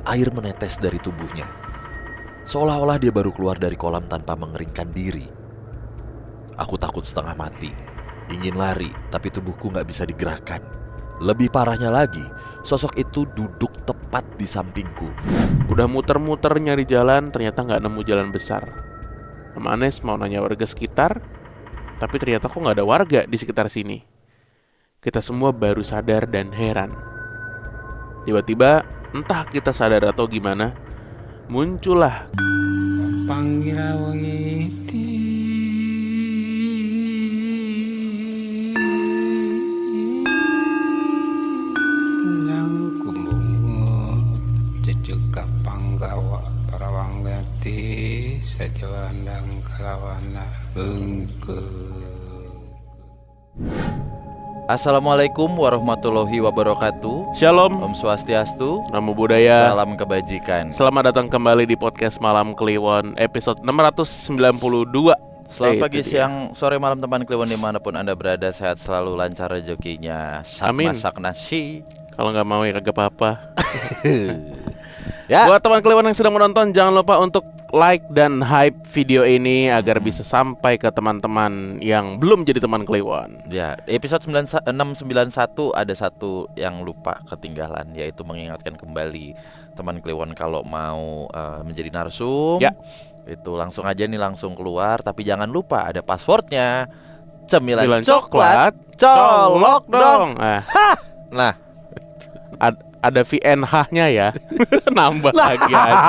Air menetes dari tubuhnya, seolah-olah dia baru keluar dari kolam tanpa mengeringkan diri. Aku takut setengah mati, ingin lari, tapi tubuhku gak bisa digerakkan. Lebih parahnya lagi, sosok itu duduk tepat di sampingku. Udah muter-muter nyari jalan, ternyata gak nemu jalan besar. Om Anes mau nanya warga sekitar, tapi ternyata kok gak ada warga di sekitar sini. Kita semua baru sadar dan heran. Tiba-tiba, entah kita sadar atau gimana, muncullah Panggawa parawanggati sajawandang kalawana bengke. Assalamualaikum warahmatullahi wabarakatuh. Shalom, Om Swastiastu, Namo Buddhaya. salam kebajikan. Selamat datang kembali di podcast Malam Kliwon episode 692. Selamat pagi, Itu dia. siang, sore, malam teman Kliwon dimanapun Anda berada. Sehat selalu, lancar rezekinya. Amin. Masak nasi. Kalau nggak mau ya kagak apa-apa. Ya, Buat teman Kliwon yang sedang menonton, jangan lupa untuk like dan hype video ini agar bisa sampai ke teman-teman yang belum jadi teman Kliwon. ya, episode 691 ada satu yang lupa ketinggalan, yaitu mengingatkan kembali teman Kliwon kalau mau menjadi narsum. Ya. Itu langsung aja nih, langsung keluar. Tapi jangan lupa ada passwordnya. Cemilan Cemilan coklat, coklat, colok dong. Nah, ada VNH-nya ya. Nambah lagi aja.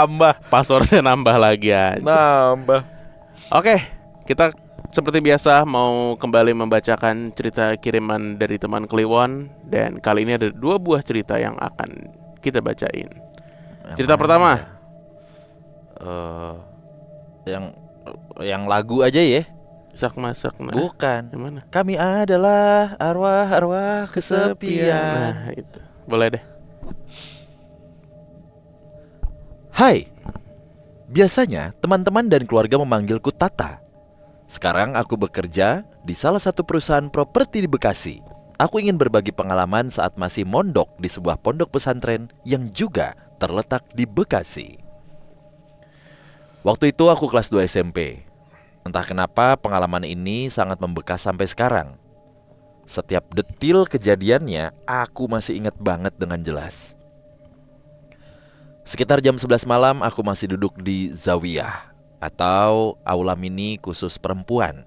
nambah. Passwordnya nambah lagi aja. Nambah. Oke, kita seperti biasa mau kembali membacakan cerita kiriman dari teman Kliwon. Dan kali ini ada 2 buah cerita yang akan kita bacain. Cerita pertama, Yang lagu aja ya. Sakma. Bukan. Yang mana? Kami adalah arwah-arwah kesepian. Nah, itu. Boleh deh. Hai. Biasanya teman-teman dan keluarga memanggilku Tata. Sekarang aku bekerja di salah satu perusahaan properti di Bekasi. Aku ingin berbagi pengalaman saat masih mondok di sebuah pondok pesantren yang juga terletak di Bekasi. Waktu itu aku kelas 2 SMP. Entah kenapa pengalaman ini sangat membekas sampai sekarang. Setiap detil kejadiannya aku masih ingat banget dengan jelas. Sekitar jam 11 malam aku masih duduk di zawiyah atau aula mini khusus perempuan.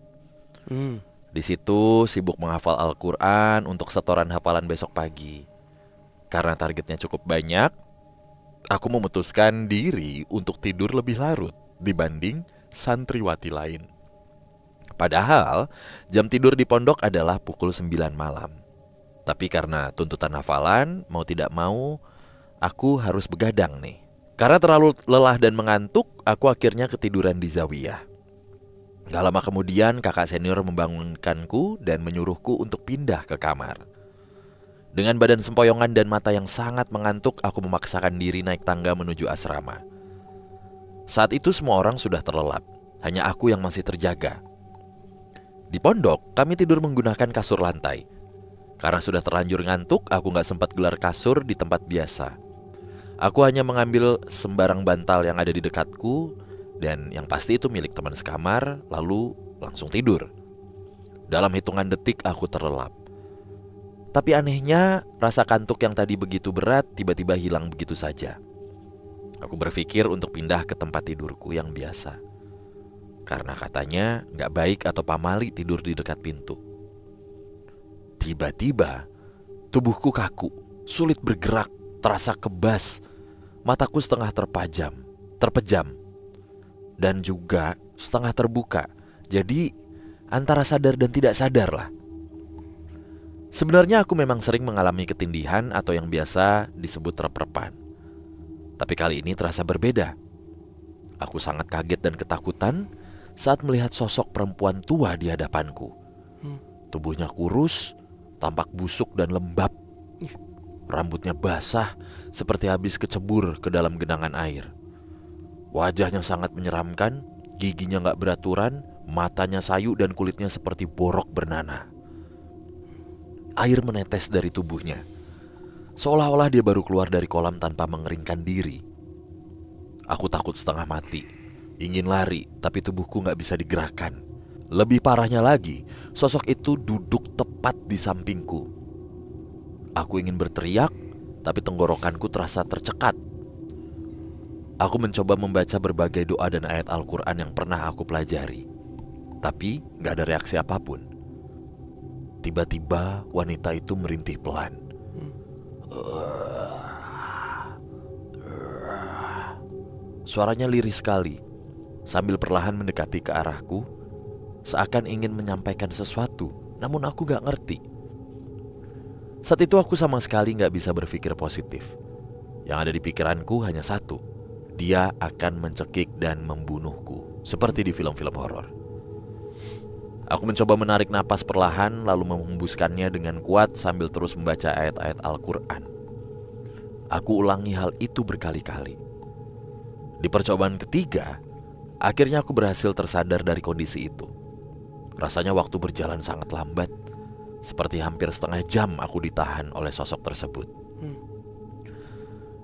Di situ sibuk menghafal Al-Quran untuk setoran hafalan besok pagi. Karena targetnya cukup banyak, aku memutuskan diri untuk tidur lebih larut dibanding santriwati lain. Padahal jam tidur di pondok adalah pukul 9 malam. Tapi karena tuntutan hafalan, mau tidak mau aku harus begadang nih. Karena terlalu lelah dan mengantuk, aku akhirnya ketiduran di zawiyah. Gak lama kemudian kakak senior membangunkanku dan menyuruhku untuk pindah ke kamar. Dengan badan sempoyongan dan mata yang sangat mengantuk, aku memaksakan diri naik tangga menuju asrama. Saat itu semua orang sudah terlelap, hanya aku yang masih terjaga. Di pondok, kami tidur menggunakan kasur lantai. Karena sudah terlanjur ngantuk, aku gak sempat gelar kasur di tempat biasa. Aku hanya mengambil sembarang bantal yang ada di dekatku, dan yang pasti itu milik teman sekamar, lalu langsung tidur. Dalam hitungan detik aku terlelap. Tapi anehnya, rasa kantuk yang tadi begitu berat tiba-tiba hilang begitu saja. Aku berpikir untuk pindah ke tempat tidurku yang biasa. Karena katanya gak baik atau pamali tidur di dekat pintu. Tiba-tiba tubuhku kaku, sulit bergerak, terasa kebas. Mataku setengah terpejam, dan juga setengah terbuka. Jadi antara sadar dan tidak sadar lah. Sebenarnya aku memang sering mengalami ketindihan atau yang biasa disebut rep-repan. Tapi kali ini terasa berbeda. Aku sangat kaget dan ketakutan saat melihat sosok perempuan tua di hadapanku. Tubuhnya kurus, tampak busuk dan lembab. Rambutnya basah seperti habis kecebur ke dalam genangan air. Wajahnya sangat menyeramkan, giginya gak beraturan, matanya sayu dan kulitnya seperti borok bernanah. Air menetes dari tubuhnya. Seolah-olah dia baru keluar dari kolam tanpa mengeringkan diri. Aku takut setengah mati. Ingin lari, tapi tubuhku gak bisa digerakkan. Lebih parahnya lagi, sosok itu duduk tepat di sampingku. Aku ingin berteriak, tapi tenggorokanku terasa tercekat. Aku mencoba membaca berbagai doa dan ayat Al-Quran yang pernah aku pelajari. Tapi gak ada reaksi apapun. Tiba-tiba wanita itu merintih pelan. Suaranya lirih sekali, sambil perlahan mendekati ke arahku, seakan ingin menyampaikan sesuatu, namun aku gak ngerti. Saat itu aku sama sekali gak bisa berpikir positif. Yang ada di pikiranku hanya satu, dia akan mencekik dan membunuhku, seperti di film-film horor. Aku mencoba menarik napas perlahan, lalu menghembuskannya dengan kuat sambil terus membaca ayat-ayat Al-Quran. Aku ulangi hal itu berkali-kali. Di percobaan ketiga, akhirnya aku berhasil tersadar dari kondisi itu. Rasanya waktu berjalan sangat lambat, seperti hampir setengah jam aku ditahan oleh sosok tersebut.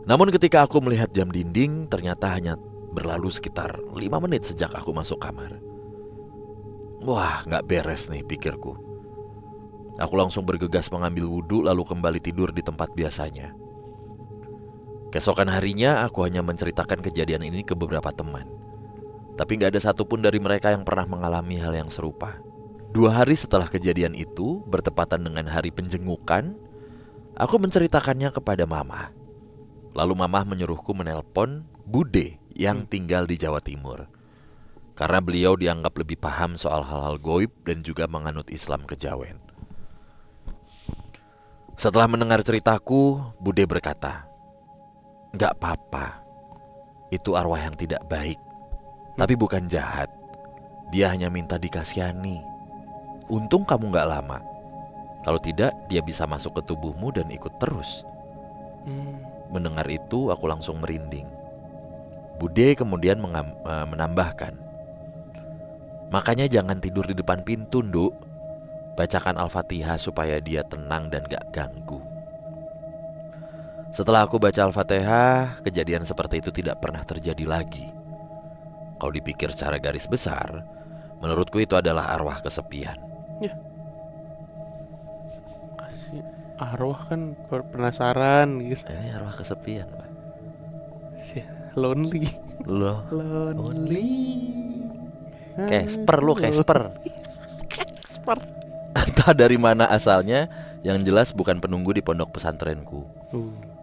Namun ketika aku melihat jam dinding, ternyata hanya berlalu sekitar 5 menit sejak aku masuk kamar. Wah, gak beres nih, pikirku. Aku langsung bergegas mengambil wudhu lalu kembali tidur di tempat biasanya. Keesokan harinya aku hanya menceritakan kejadian ini ke beberapa teman. Tapi gak ada satupun dari mereka yang pernah mengalami hal yang serupa. 2 hari setelah kejadian itu, bertepatan dengan hari penjengukan, aku menceritakannya kepada Mama. Lalu Mama menyuruhku menelpon Bude yang tinggal di Jawa Timur. Karena beliau dianggap lebih paham soal hal-hal goib dan juga menganut Islam kejawen. Setelah mendengar ceritaku, Bude berkata, "Gak apa-apa, itu arwah yang tidak baik, tapi bukan jahat. Dia hanya minta dikasihani. Untung kamu gak lama. Kalau tidak, dia bisa masuk ke tubuhmu dan ikut terus." Mendengar itu, aku langsung merinding. Bude kemudian menambahkan, "Makanya jangan tidur di depan pintu, Nduk. Bacakan Al-Fatihah supaya dia tenang dan gak ganggu." Setelah aku baca Al-Fatihah, kejadian seperti itu tidak pernah terjadi lagi. Kalau dipikir secara garis besar, menurutku itu adalah arwah kesepian. Ya. Kasih arwah kan penasaran gitu. Ini arwah kesepian, Pak. Lonely. Lonely. Casper lu, Casper. Entah dari mana asalnya, yang jelas bukan penunggu di pondok pesantrenku.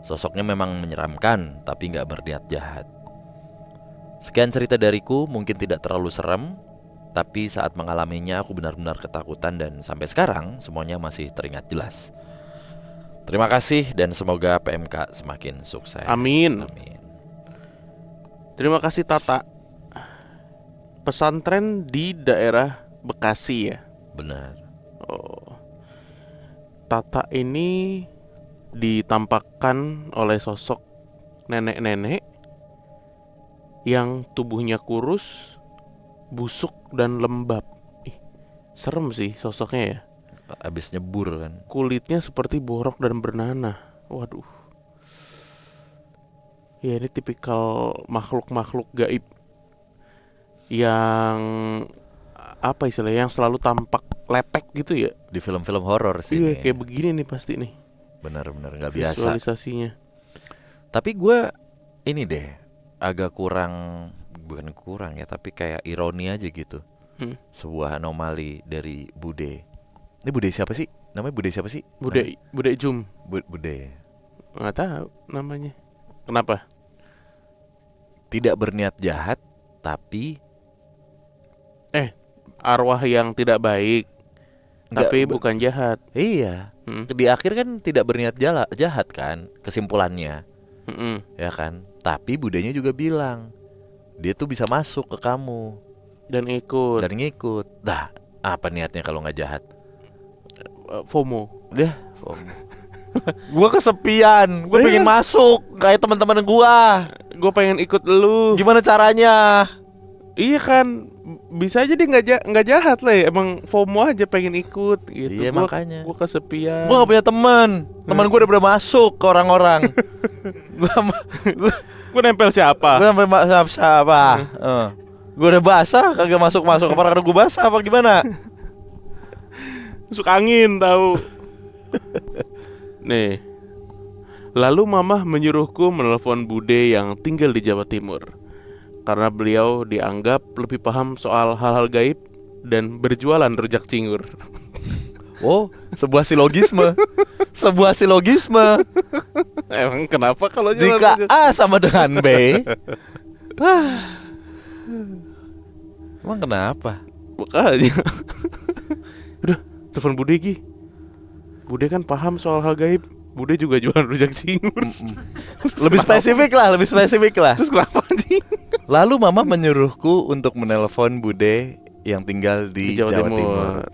Sosoknya memang menyeramkan, tapi gak berniat jahat. Sekian cerita dariku, mungkin tidak terlalu serem, tapi saat mengalaminya aku benar-benar ketakutan dan sampai sekarang semuanya masih teringat jelas. Terima kasih dan semoga PMK semakin sukses. Amin. Terima kasih Tata. Pesantren di daerah Bekasi ya? Benar. Oh. Tata ini ditampakkan oleh sosok nenek-nenek yang tubuhnya kurus, busuk dan lembab. Serem sih sosoknya ya. Abis nyebur kan. Kulitnya seperti borok dan bernanah. Waduh. Ya ini tipikal makhluk-makhluk gaib yang apa istilahnya, yang selalu tampak lepek gitu ya. Di film-film horor sih. Iya, kayak begini nih pasti nih. Benar-benar gak biasa visualisasinya. Tapi gue ini deh agak bukan kurang ya, tapi kayak ironi aja gitu. Sebuah anomali dari Bude. Ini Bude siapa sih? Namanya Bude siapa sih? Bude Jum. Bude. Nggak tahu namanya. Kenapa? Tidak berniat jahat, tapi arwah yang tidak baik, tapi bukan jahat. Iya. Di akhir kan tidak berniat jahat kan, kesimpulannya. Ya kan? Tapi budenya juga bilang dia tuh bisa masuk ke kamu dan ngikut. Dah, apa niatnya kalau nggak jahat? FOMO. Udah, FOMO. Gua kesepian, gua pengen masuk kayak teman-teman gua. Gua pengen ikut lu. Gimana caranya? Iya kan, bisa aja dia nggak jahat lah ya. Emang FOMO aja pengen ikut gitu. Iya, makanya. Gua kesepian. Gue gak punya teman. Teman gue udah masuk ke orang-orang. Gue nempel siapa? Gue sampai siapa? Gue udah basah, kagak masuk-masuk. Apa karena gue basah apa gimana? Masuk angin tahu. Nih. Lalu mamah menyuruhku menelpon Bude yang tinggal di Jawa Timur. Karena beliau dianggap lebih paham soal hal-hal gaib dan berjualan rujak cingur. Oh, sebuah silogisme. Sebuah silogisme. Emang kenapa kalau jika A sama dengan B? Emang kenapa? Makanya. Udah, telepon Bude Gi. Bude kan paham soal hal gaib. Bude juga jualan rujak cingur. Lebih spesifik lah. Terus kenapa sih? Lalu mama menyuruhku untuk menelpon Bude yang tinggal di Jawa Timur.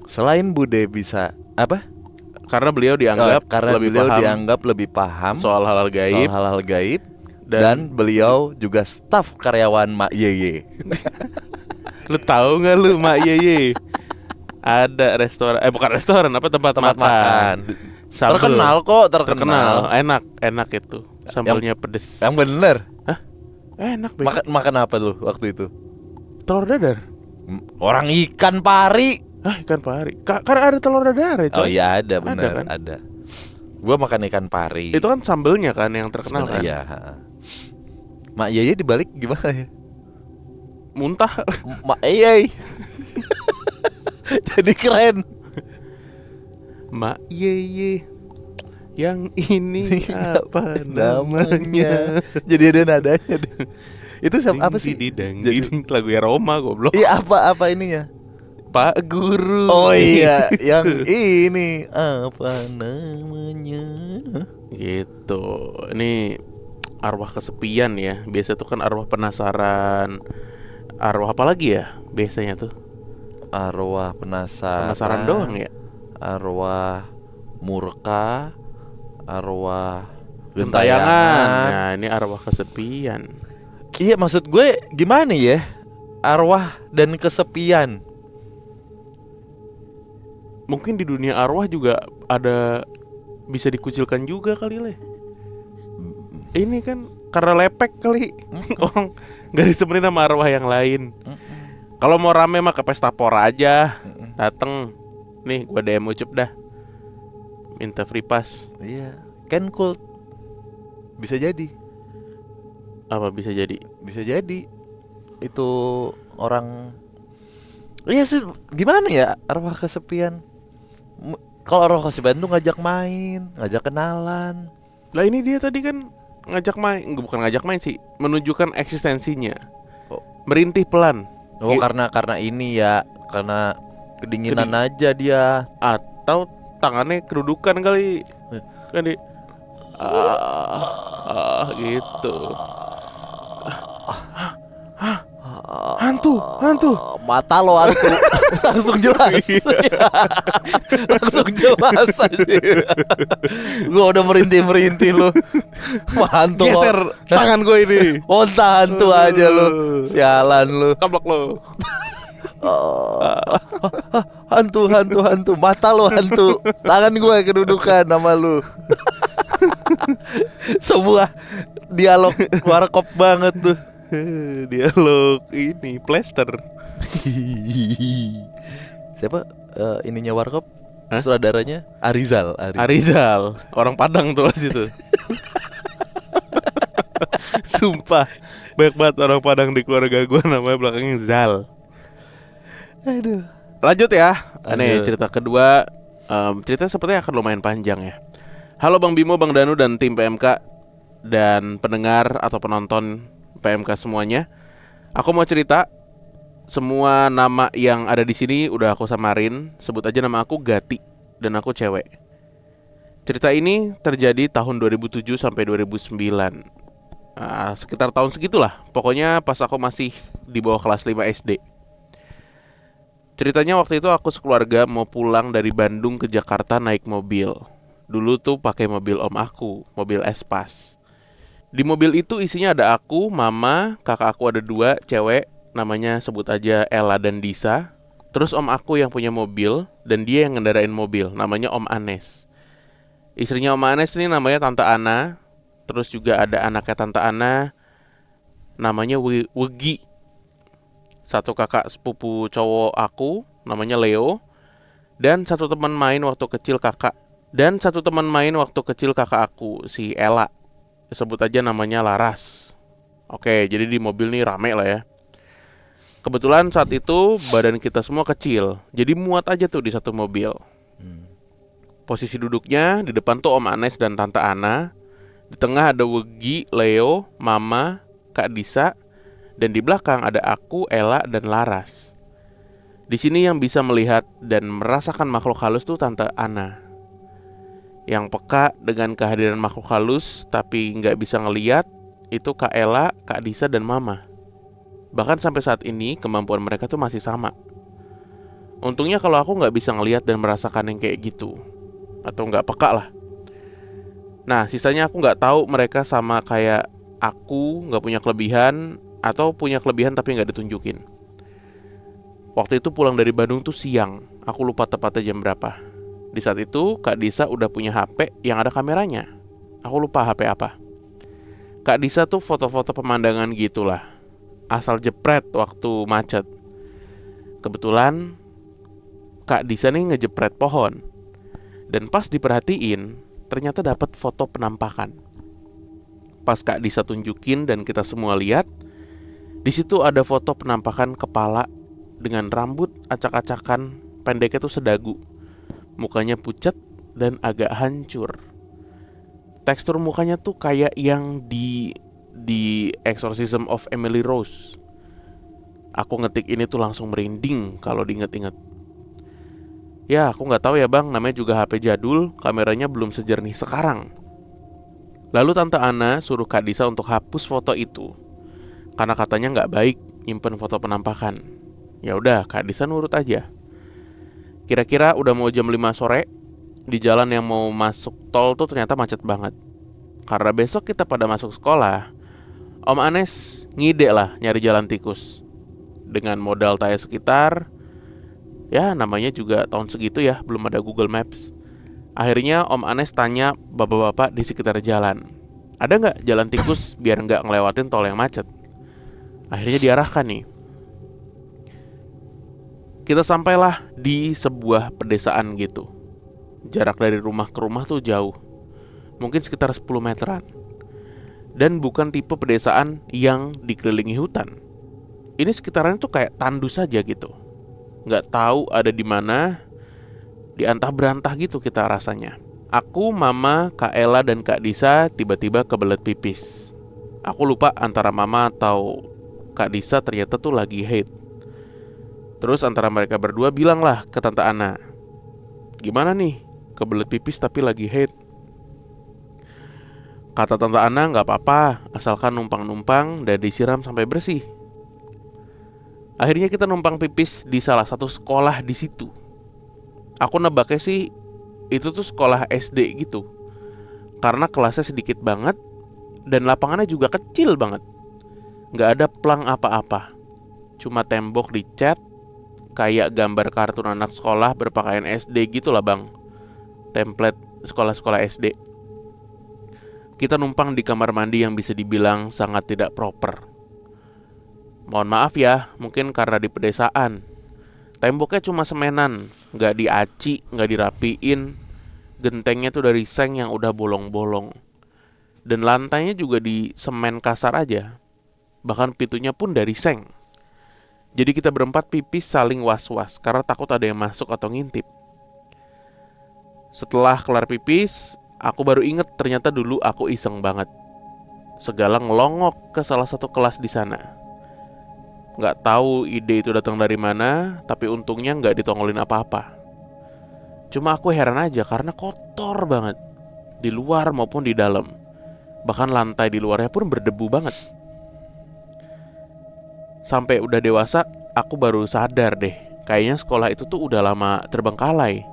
Selain Bude bisa apa? Karena beliau dianggap lebih paham soal hal-hal gaib, dan beliau juga staf karyawan Mak Yeye. Lu tahu nggak lu Mak Yeye? Ada restoran, bukan restoran, apa tempat makan. Terkenal. Enak itu. Sambelnya pedes. Yang bener. Hah? Enak banget. Makan apa lu waktu itu? Telur dadar. Orang ikan pari. Ikan pari. Kan ada telur dadar itu. Oh iya ada, bener kan? ada. Gua makan ikan pari. Itu kan sambelnya kan yang terkenal kan. Iya. Mak Yeye dibalik gimana ya? Muntah. Mak Yeye. Jadi keren. Mak Yeye yang ini apa namanya? Jadi ada nadanya deh. Itu apa sih? Jadi lagu ya Roma goblok. Iya apa ininya? Pak Guru. Oh iya, yang ini apa namanya? Gitu. Ini arwah kesepian ya. Biasa tuh kan arwah penasaran. Arwah apa lagi ya biasanya tuh? Arwah Penasaran doang ya. Arwah murka, arwah gentayangan. Nah, ini arwah kesepian. Iya, maksud gue gimana ya? Arwah dan kesepian. Mungkin di dunia arwah juga ada, bisa dikucilkan juga kali Le. Ini kan karena lepek kali. Orang gak ditemenin sama arwah yang lain. Kalau mau rame mah ke pesta pora aja. Dateng. Nih gua DM Ucup dah. Minta free pass. Iya, Ken Cold. Bisa jadi. Apa bisa jadi? Bisa jadi. Itu orang. Iya sih, gimana ya arwah kesepian. Kalau arwah kesepian tuh ngajak main, ngajak kenalan. Lah ini dia tadi kan ngajak main, bukan ngajak main sih, menunjukkan eksistensinya. Merintih pelan. Oh, karena ini ya, karena kedinginan aja dia. Atau tangannya kerudukan kali. Kan di gitu. Hantu. Mata lo hantu. Langsung jelas. Langsung jelas aja. Gua udah merintih lo. Hantu. Geser tangan gue ini. Onta hantu aja lo. Sialan lo. Kablok lo. Hantu. Mata lo hantu. Tangan gue kedudukan sama lo. Sebuah dialog warkop banget tuh. Dialog ini plaster. Siapa ininya warkop? Sutradaranya Arizal. Orang Padang tuh situ. Sumpah banyak banget orang Padang di keluarga gue namanya belakangnya Zal. Aduh. Lanjut ya. Nih cerita kedua. Cerita sepertinya akan lumayan panjang ya. Halo Bang Bimo, Bang Danu dan tim PMK dan pendengar atau penonton PMK semuanya. Aku mau cerita. Semua nama yang ada di sini udah aku samarin. Sebut aja nama aku Gati dan aku cewek. Cerita ini terjadi tahun 2007 sampai 2009. Sekitar tahun segitulah. Pokoknya pas aku masih di bawah kelas 5 SD. Ceritanya waktu itu aku sekeluarga mau pulang dari Bandung ke Jakarta naik mobil. Dulu tuh pakai mobil om aku, mobil Espas. Di mobil itu isinya ada aku, mama, kakak aku ada 2 cewek, namanya sebut aja Ella dan Disa. Terus om aku yang punya mobil dan dia yang ngendarain mobil, namanya Om Anes. Istrinya Om Anes ini namanya Tante Ana. Terus juga ada anaknya Tante Ana, namanya Wegi. Satu kakak sepupu cowok aku, namanya Leo. Dan satu teman main waktu kecil kakak aku, si Ella. Sebut aja namanya Laras. Oke, jadi di mobil nih rame lah ya. Kebetulan saat itu badan kita semua kecil, jadi muat aja tuh di satu mobil. Posisi duduknya di depan tuh Om Anes dan Tante Ana. Di tengah ada Wegi, Leo, Mama, Kak Disa. Dan di belakang ada aku, Ella, dan Laras. Di sini yang bisa melihat dan merasakan makhluk halus tuh Tante Ana. Yang peka dengan kehadiran makhluk halus tapi nggak bisa ngeliat itu Kak Ella, Kak Disa, dan Mama. Bahkan sampai saat ini kemampuan mereka tuh masih sama. Untungnya kalau aku nggak bisa ngeliat dan merasakan yang kayak gitu, atau nggak peka lah. Nah sisanya aku nggak tahu mereka sama kayak aku, nggak punya kelebihan, atau punya kelebihan tapi nggak ditunjukin. Waktu itu pulang dari Bandung tuh siang, aku lupa tepatnya jam berapa. Di saat itu Kak Disa udah punya HP yang ada kameranya. Aku lupa HP apa. Kak Disa tuh foto-foto pemandangan gitulah, asal jepret waktu macet. Kebetulan Kak Disa nih ngejepret pohon. Dan pas diperhatiin, ternyata dapat foto penampakan. Pas Kak Disa tunjukin dan kita semua lihat, di situ ada foto penampakan kepala dengan rambut acak-acakan, pendeknya tuh sedagu. Mukanya pucat dan agak hancur. Tekstur mukanya tuh kayak yang di Exorcism of Emily Rose. Aku ngetik ini tuh langsung merinding kalau diinget-inget. Ya aku gak tahu ya bang, namanya juga HP jadul, kameranya belum sejernih sekarang. Lalu Tante Ana suruh Kak Disa untuk hapus foto itu, karena katanya gak baik nyimpen foto penampakan. Ya udah, Kak Disa nurut aja. Kira-kira udah mau jam 5 sore, di jalan yang mau masuk tol tuh ternyata macet banget. Karena besok kita pada masuk sekolah, Om Anes ngide lah nyari jalan tikus. Dengan modal taya sekitar, ya namanya juga tahun segitu ya, belum ada Google Maps. Akhirnya Om Anes tanya bapak-bapak di sekitar jalan, ada gak jalan tikus biar gak ngelewatin tol yang macet. Akhirnya diarahkan nih. Kita sampailah di sebuah pedesaan gitu. Jarak dari rumah ke rumah tuh jauh, mungkin sekitar 10 meteran. Dan bukan tipe pedesaan yang dikelilingi hutan. Ini sekitarannya tuh kayak tandus saja gitu. Gak tahu ada di mana, diantah berantah gitu kita rasanya. Aku, Mama, Kak Ella, dan Kak Disa tiba-tiba kebelet pipis. Aku lupa antara Mama atau Kak Disa ternyata tuh lagi haid. Terus antara mereka berdua bilang lah ke Tante Ana, gimana nih, kebelet pipis tapi lagi haid. Kata Tante Ana, gak apa-apa, asalkan numpang-numpang dan disiram sampai bersih. Akhirnya kita numpang pipis di salah satu sekolah di situ. Aku nebaknya sih itu tuh sekolah SD gitu, karena kelasnya sedikit banget dan lapangannya juga kecil banget. Gak ada plang apa-apa, cuma tembok dicat kayak gambar kartun anak sekolah berpakaian SD gitu lah bang. Template sekolah-sekolah SD. Kita numpang di kamar mandi yang bisa dibilang sangat tidak proper. Mohon maaf ya, mungkin karena di pedesaan. Temboknya cuma semenan, gak diaci, gak dirapiin. Gentengnya tuh dari seng yang udah bolong-bolong. Dan lantainya juga di semen kasar aja. Bahkan pintunya pun dari seng. Jadi kita berempat pipis saling was-was karena takut ada yang masuk atau ngintip. Setelah kelar pipis, aku baru inget ternyata dulu aku iseng banget. Segala ngelongok ke salah satu kelas di sana. Gak tahu ide itu datang dari mana, tapi untungnya gak ditongolin apa-apa. Cuma aku heran aja karena kotor banget, di luar maupun di dalam. Bahkan lantai di luarnya pun berdebu banget. Sampai udah dewasa, aku baru sadar deh, kayaknya sekolah itu tuh udah lama terbengkalai.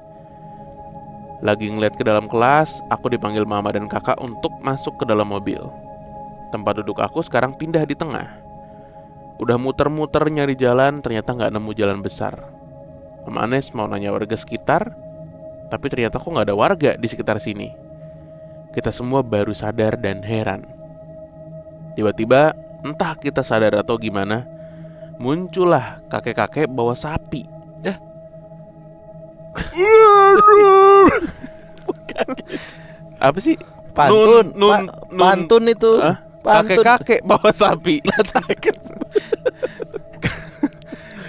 Lagi ngeliat ke dalam kelas, aku dipanggil mama dan kakak untuk masuk ke dalam mobil. Tempat duduk aku sekarang pindah di tengah. Udah muter-muter nyari jalan, ternyata gak nemu jalan besar. Om Anes mau nanya warga sekitar, tapi ternyata kok gak ada warga di sekitar sini. Kita semua baru sadar dan heran. Tiba-tiba, entah kita sadar atau gimana, muncullah kakek-kakek bawa sapi. Apa sih? Pantun, Nun. pantun itu. Hah? Pantun. Kakek-kakek bawa sapi.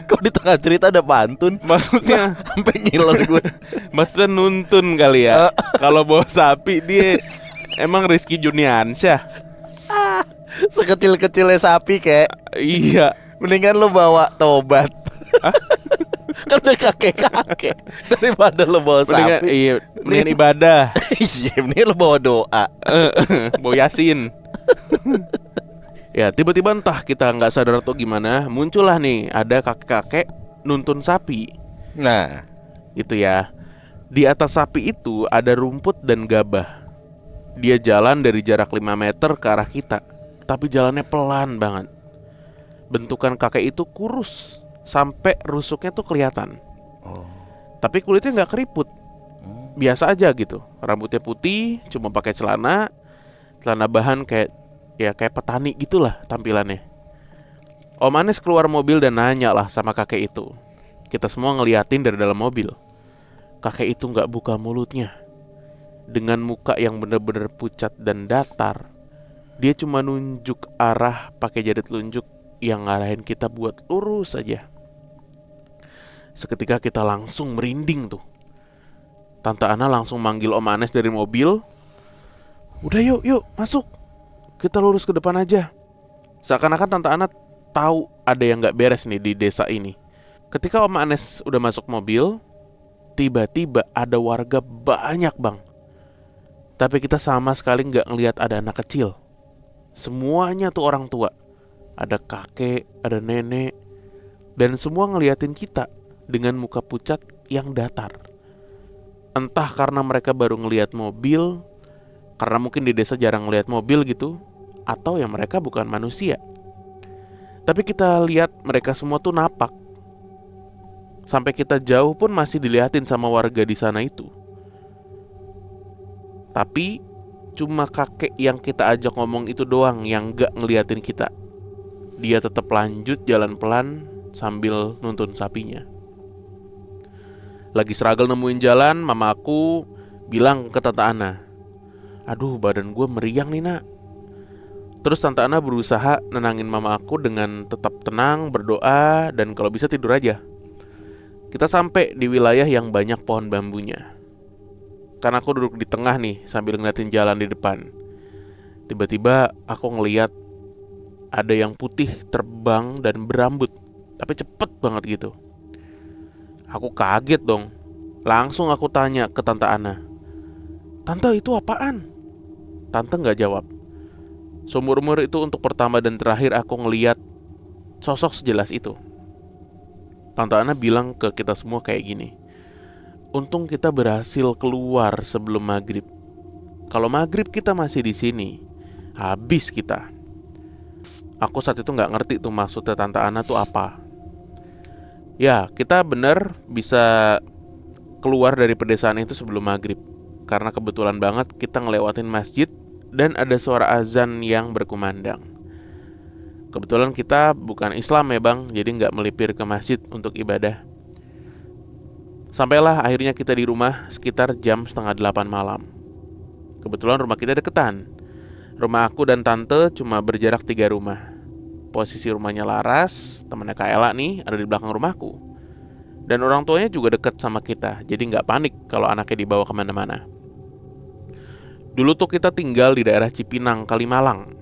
Kok di tengah cerita ada pantun? Maksudnya Sampai ngiler gue. Maksudnya nuntun kali ya. Kalau bawa sapi dia emang Rizky Juniansyah. Sekecil-kecilnya sapi kayak. Iya. Mendingan lo bawa tobat. Kan udah kakek-kakek. Daripada lo bawa Mendingan, sapi. iya, mendingan ibadah. Iya, mendingan lo bawa doa. Bawa Yasin. Ya tiba-tiba entah kita nggak sadar atau gimana, muncullah nih ada kakek-kakek nuntun sapi. Nah, Gitu ya. Di atas sapi itu ada rumput dan gabah. Dia jalan dari jarak 5 meter ke arah kita, tapi jalannya pelan banget. Bentukan kakek itu kurus, sampai rusuknya tuh kelihatan. Tapi kulitnya nggak keriput, biasa aja gitu. Rambutnya putih, cuma pakai celana bahan kayak petani gitulah tampilannya. Om Anes keluar mobil dan nanya lah sama kakek itu. Kita semua ngeliatin dari dalam mobil. Kakek itu gak buka mulutnya. Dengan muka yang bener-bener pucat dan datar, dia cuma nunjuk arah pakai jari telunjuk yang ngarahin kita buat lurus aja. Seketika kita langsung merinding tuh. Tante Ana langsung manggil Om Anes dari mobil. Udah yuk masuk. Kita lurus ke depan aja. Seakan-akan Tante Ana tahu ada yang gak beres nih di desa ini. Ketika Om Anes udah masuk mobil, tiba-tiba ada warga banyak bang. Tapi kita sama sekali gak ngelihat ada anak kecil. Semuanya tuh orang tua. Ada kakek, ada nenek. Dan semua ngeliatin kita dengan muka pucat yang datar. Entah karena mereka baru ngelihat mobil, karena mungkin di desa jarang ngelihat mobil gitu, atau yang mereka bukan manusia. Tapi kita lihat mereka semua tuh napak. Sampai kita jauh pun masih dilihatin sama warga di sana itu. Tapi cuma kakek yang kita ajak ngomong itu doang yang gak ngeliatin kita. Dia tetap lanjut jalan pelan sambil nuntun sapinya. Lagi struggle nemuin jalan, mama aku bilang ke Tante Ana, "Aduh, badan gue meriang nih nak." Terus Tante Ana berusaha nenangin mama aku dengan tetap tenang, berdoa, dan kalau bisa tidur aja. Kita sampai di wilayah yang banyak pohon bambunya. Karena aku duduk di tengah nih sambil ngeliatin jalan di depan. Tiba-tiba aku ngeliat ada yang putih terbang dan berambut, tapi cepet banget gitu. Aku kaget dong. Langsung aku tanya ke Tante Ana, "Tante, itu apaan?" Tante gak jawab. Seumur-umur itu untuk pertama dan terakhir aku ngeliat sosok sejelas itu. Tante Ana bilang ke kita semua kayak gini, "Untung kita berhasil keluar sebelum maghrib. Kalau maghrib kita masih di sini, habis kita." Aku saat itu gak ngerti tuh maksudnya Tante Ana tuh apa. Ya, kita bener bisa keluar dari pedesaan itu sebelum maghrib. Karena kebetulan banget kita ngelewatin masjid dan ada suara azan yang berkumandang. Kebetulan kita bukan Islam ya bang, jadi gak melipir ke masjid untuk ibadah. Sampailah akhirnya kita di rumah sekitar jam 7:30 malam. Kebetulan rumah kita deketan. Rumah aku dan tante cuma berjarak 3 rumah. Posisi rumahnya Laras, temannya Kak Ella nih, ada di belakang rumahku. Dan orang tuanya juga deket sama kita, jadi gak panik kalau anaknya dibawa kemana-mana. Dulu tuh kita tinggal di daerah Cipinang, Kalimalang.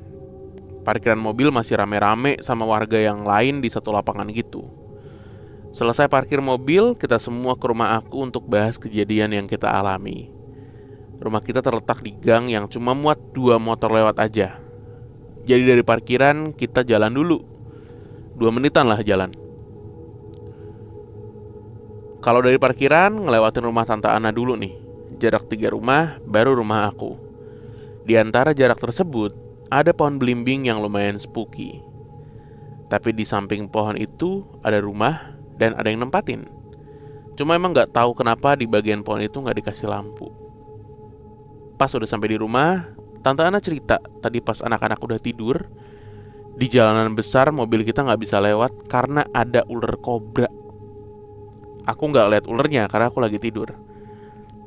Parkiran mobil masih rame-rame sama warga yang lain di satu lapangan gitu. Selesai parkir mobil, kita semua ke rumah aku untuk bahas kejadian yang kita alami. Rumah kita terletak di gang yang cuma muat 2 motor lewat aja. Jadi dari parkiran kita jalan dulu 2 menitan lah jalan. Kalau dari parkiran ngelewatin rumah Tante Ana dulu nih. Jarak 3 rumah baru rumah aku. Di antara jarak tersebut ada pohon belimbing yang lumayan spooky. Tapi di samping pohon itu ada rumah dan ada yang nempatin. Cuma emang gak tahu kenapa di bagian pohon itu gak dikasih lampu. Pas udah sampai di rumah, Tante Ana cerita tadi pas anak-anak udah tidur, di jalanan besar mobil kita gak bisa lewat karena ada ular kobra. Aku gak lihat ulernya karena aku lagi tidur.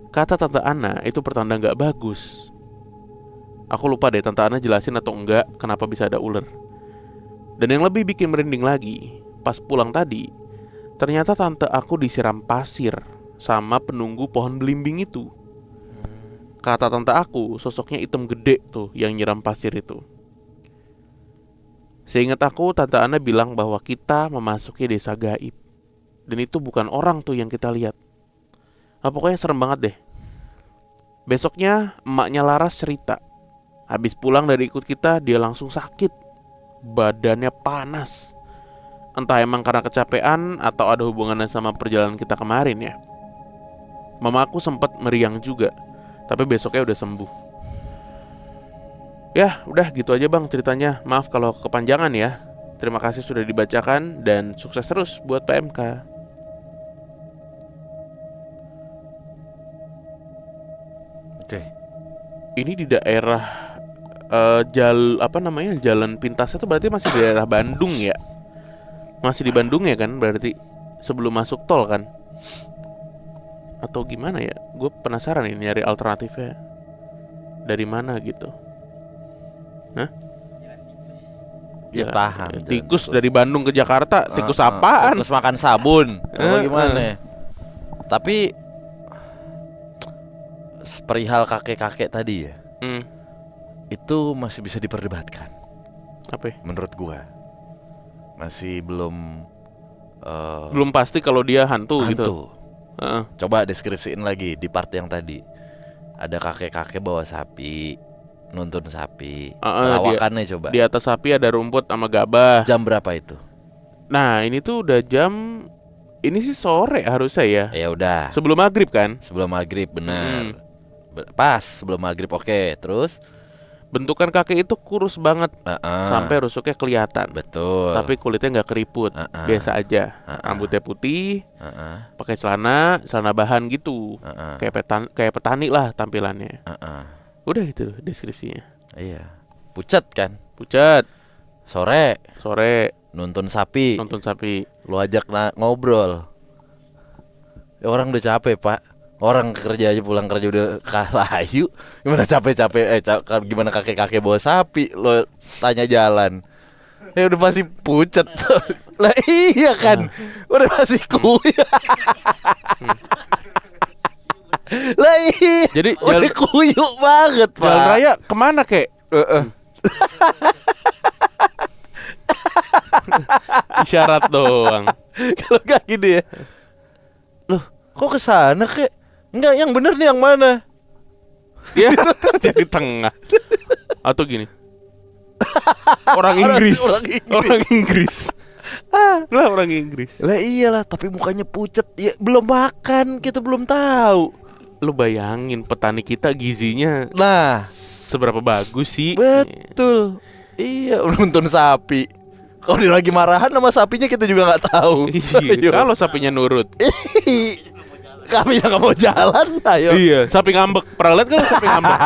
Kata Tante Ana itu pertanda gak bagus. Aku lupa deh Tante Ana jelasin atau enggak kenapa bisa ada ular. Dan yang lebih bikin merinding lagi, pas pulang tadi, ternyata tante aku disiram pasir sama penunggu pohon belimbing itu. Kata tante aku, sosoknya hitam gede tuh yang nyiram pasir itu. Seingat aku, Tante Ana bilang bahwa kita memasuki desa gaib. Dan itu bukan orang tuh yang kita lihat. Pokoknya serem banget deh. Besoknya emaknya Laras cerita, habis pulang dari ikut kita, dia langsung sakit. Badannya panas. Entah emang karena kecapean atau ada hubungannya sama perjalanan kita kemarin ya. Mama aku sempat meriang juga, tapi besoknya udah sembuh. Ya udah gitu aja bang ceritanya. Maaf kalau kepanjangan ya. Terima kasih sudah dibacakan dan sukses terus buat PMK. Oke. Ini di daerah jalan pintasnya tuh berarti masih di daerah Bandung ya? Masih di Bandung ya kan berarti sebelum masuk tol kan? Atau gimana ya? Gue penasaran ini nyari alternatifnya dari mana gitu. Hah? Ya, paham. Tikus dari Bandung ke Jakarta, tikus apaan? Tikus makan sabun. Gimana? Tapi perihal kakek-kakek tadi ya. Itu masih bisa diperdebatkan. Apa? Menurut gua masih belum pasti kalau dia hantu. Gitu. Coba deskripsiin lagi di part yang tadi. Ada kakek-kakek bawa sapi, nuntun sapi. Perawakannya coba. Di atas sapi ada rumput sama gabah. Jam berapa itu? Nah, ini tuh udah jam, ini sih sore harusnya ya. Ya udah. Sebelum maghrib kan? Sebelum maghrib benar. Pas sebelum maghrib. Oke, terus bentukan kakek itu kurus banget, sampai rusuknya kelihatan. Betul. Tapi kulitnya nggak keriput, biasa aja. Rambutnya putih, pakai celana bahan gitu, kayak petani lah tampilannya. Udah gitu deskripsinya. Iya. Pucat kan? Pucat. Sore Nuntun sapi. Lu ajak ngobrol. Ya orang udah capek, Pak. Orang kerja aja pulang kerja udah kalayu. Gimana capek-capek gimana kakek-kakek bawa sapi lo tanya jalan. Ya udah pasti pucet. Lah iya kan. Udah pasti kuyu. Lah iya. Jadi udah kuyu banget, Pak. Jalan raya kemana kek? Isyarat doang. Kalau gak gini ya. Loh, kok kesana kek? Enggak, yang bener nih yang mana? Ya, jadi tengah. Atau gini. Orang Inggris. Lah orang Inggris. Lah iyalah, tapi mukanya pucet. Ya belum makan, kita belum tahu. Lu bayangin petani kita gizinya seberapa bagus sih? Betul. Iya, nuntun sapi. Kalau dia lagi marahan sama sapinya kita juga nggak tahu. Iya. Kalau sapinya nurut. Kami yang gak mau jalan, ayo. Iya, sapi ngambek. Pernah lihat kan sapi ngambek?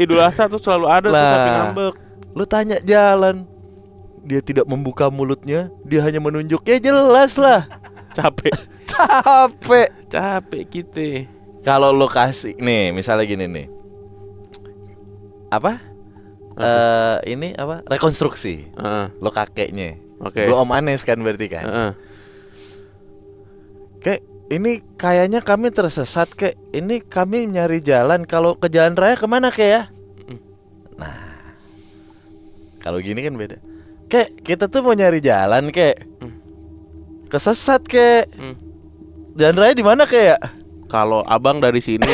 Idul Adha tuh selalu ada tuh sapi ngambek. Lu tanya jalan, dia tidak membuka mulutnya, dia hanya menunjuk. Ya jelas lah. Capek kita. Kalau lu kasih nih, misalnya gini nih. Apa? Ini apa? Rekonstruksi. Lo kakeknya. Lo Om Anes kan berarti kan. Kayak ini kayaknya kami tersesat kek. Ini kami nyari jalan. Kalau ke jalan raya kemana kek ya? Nah, kalau gini kan beda. Kek, kita tuh mau nyari jalan kek. Kesesat kek. Jalan raya di mana kek ya? Kalau abang dari sini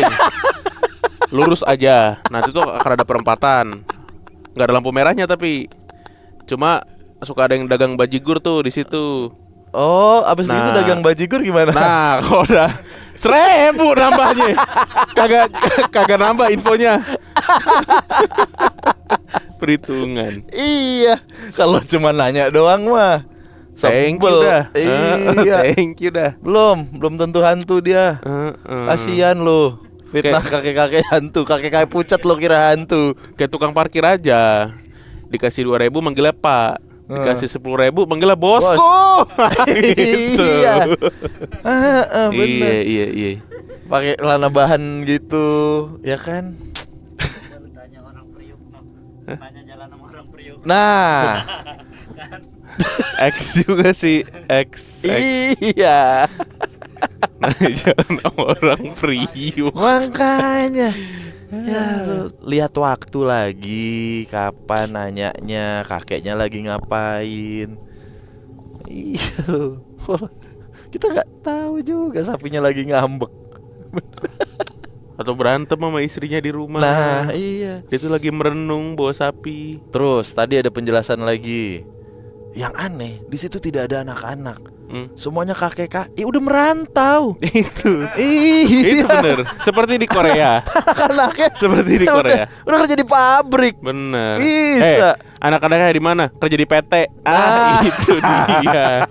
lurus aja. Nanti tuh akan ada perempatan. Nggak ada lampu merahnya tapi cuma suka ada yang dagang bajigur tuh di situ. Oh, abis itu dagang bajigur gimana? Nah, kalau udah 1.000 nambahnya. Kagak nambah infonya. Perhitungan. Iya, kalau cuma nanya doang mah Thank you sebel. dah. Iya. Thank you dah. Belum tentu hantu dia. Kasihan lo. Fitnah kakek-kakek hantu, kakek-kakek pucat lo kira hantu. Kayak tukang parkir aja. Dikasih 2.000 manggilnya Pak. Dikasih 10.000 manggilnya bosku. Gitu. Iya. Bener. Iya. Pakai celana bahan gitu, ya kan? Nah, X juga sih. X. iya. Jalan sama orang Priuk. Makanya ya, lihat waktu lagi, kapan nanyanya, kakeknya lagi ngapain. Iya loh. Kita nggak tahu juga sapinya lagi ngambek. Atau berantem sama istrinya di rumah. Nah, iya. Dia tuh lagi merenung bawa sapi. Terus tadi ada penjelasan lagi. Yang aneh, di situ tidak ada anak-anak. Semuanya kakek-kakek udah merantau. Itu Iya. bener. Seperti di Korea. Anak-anaknya Seperti di Korea. udah kerja di pabrik. Bener. Bisa. Anak-anaknya di mana? Kerja di PT. Itu dia.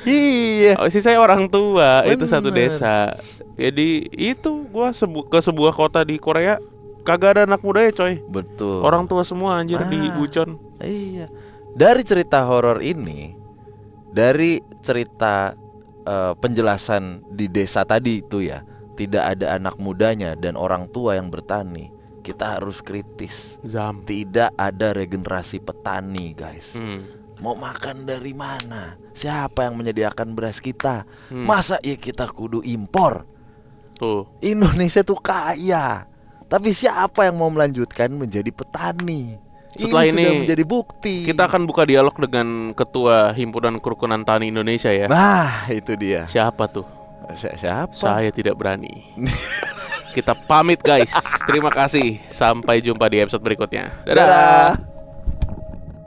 Iya. Oh, sih saya orang tua. Itu Bener. satu desa. Jadi itu gua ke sebuah kota di Korea kagak ada anak muda ya coy. Betul. Orang tua semua anjir di Bucheon. Iya. Dari cerita horor ini, dari cerita penjelasan di desa tadi itu ya, tidak ada anak mudanya dan orang tua yang bertani. Kita harus kritis. Zam. Tidak ada regenerasi petani, guys. Mau makan dari mana? Siapa yang menyediakan beras kita? Masa ya kita kudu impor? Tuh. Indonesia tuh kaya, tapi siapa yang mau melanjutkan menjadi petani? Setelah ini sudah menjadi bukti. Kita akan buka dialog dengan Ketua Himpunan Kerukunan Tani Indonesia ya. Nah, itu dia. Siapa tuh? Siapa? Saya tidak berani. Kita pamit guys. Terima kasih. Sampai jumpa di episode berikutnya. Dadah. Dadah.